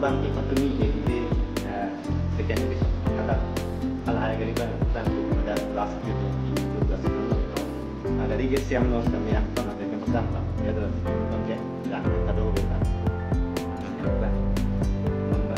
bang ipatumi jadi sekian besok kata al hari kali bang dan dan last itu juga ada di siam nos kami yang pernah dari pesan lah ya tuh oke dan kado kita bang dan ada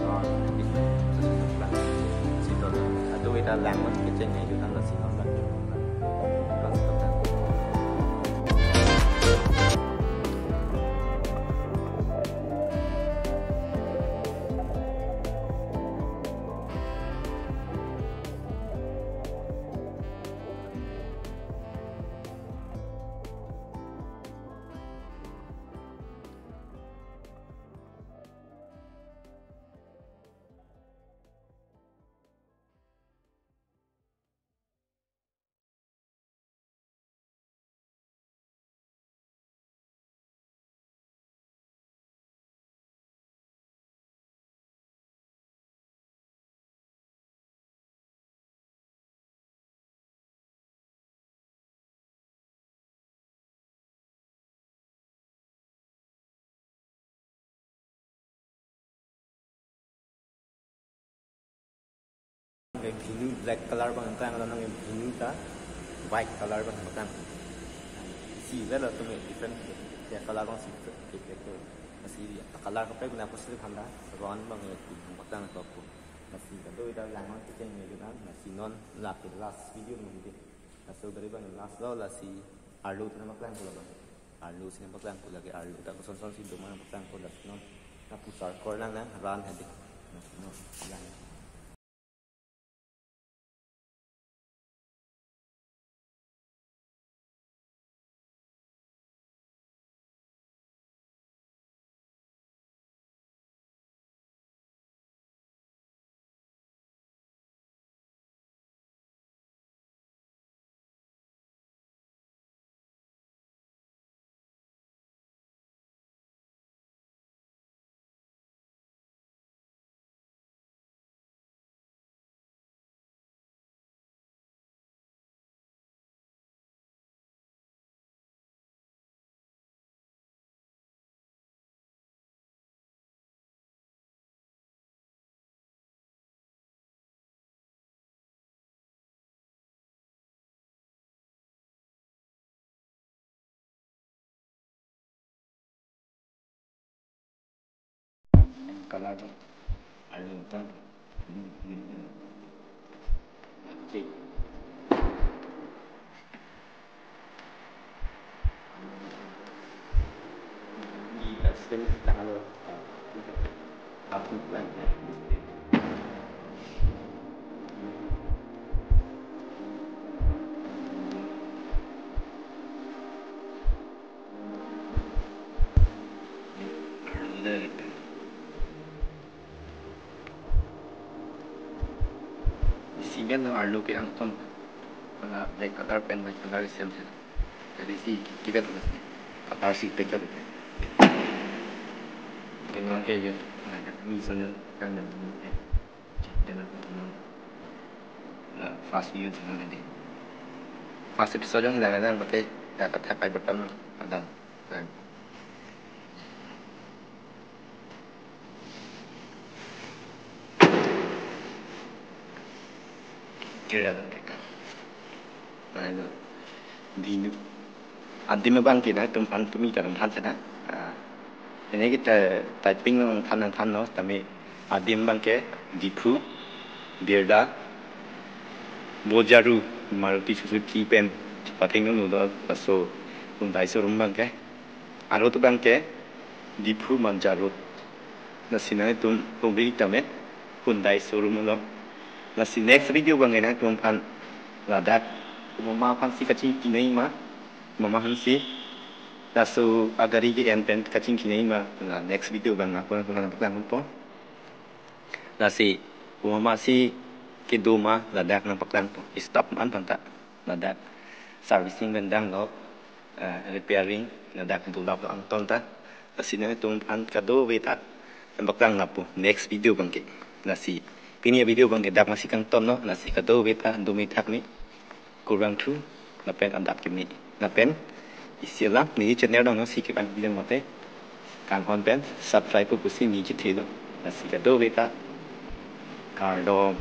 orang jenis yang pakai kata kita langun kecilnya itu tanggal sih nonton blue black color bằng trang là nó blue ta white color bằng trang si rất là tôi nghĩ different ya color bằng si cái si color có phải là có sự tham gia ron bằng cái trang là có là si tôi đã làm cái trên này đó là si non là cái last video mình đi là sau dari bằng last đó là si alu itu nama trang pula bang alu si nama trang pula cái alu tak son si doma nama trang pula non na pusar kor lang na ran hadi no lang color alu tan cik di sini tanggal aku bulan Again, no arlo ke ang ton. Mga black color pen, white color same sila. Jadi si kita terus ni. Color si pekal. Dengan kayak gitu. Nah, misalnya kan yang ini. Dengan fast view dengan ini. Fast episode yang lain-lain pakai tap button ada. Kira nah itu di antim bang kita tempat tumi dalam hal sana ini kita typing ng kanan no tapi adim bang ke dipu birda bojaru maruti suzuki pen pating no do so Hyundai showroom bang ke aro tu bang ke dipu manjaro na sinai tum beli tame Hyundai showroom lo na si next video bang ina tumpan Ladakh mama fancy kacing kinai ma mama hansi lasu agari ke enten kacing kinai ma next video bang aku nak pegang po nasi mama si ke doma Ladakh nak pegang po stop man panta Ladakh servicing bendang lo repairing Ladakh bulap lo angton ta nasi na tung an kado weta pegang ngapo next video bang ke nasi Kini video bang dak masih kang ton no nasi kado weta dumitak ni kurang tu napen andap kini napen istilah ni channel dong si ke ban bilang mate kang kon pen subscribe pu si ni chi thi do nasi kado weta kardo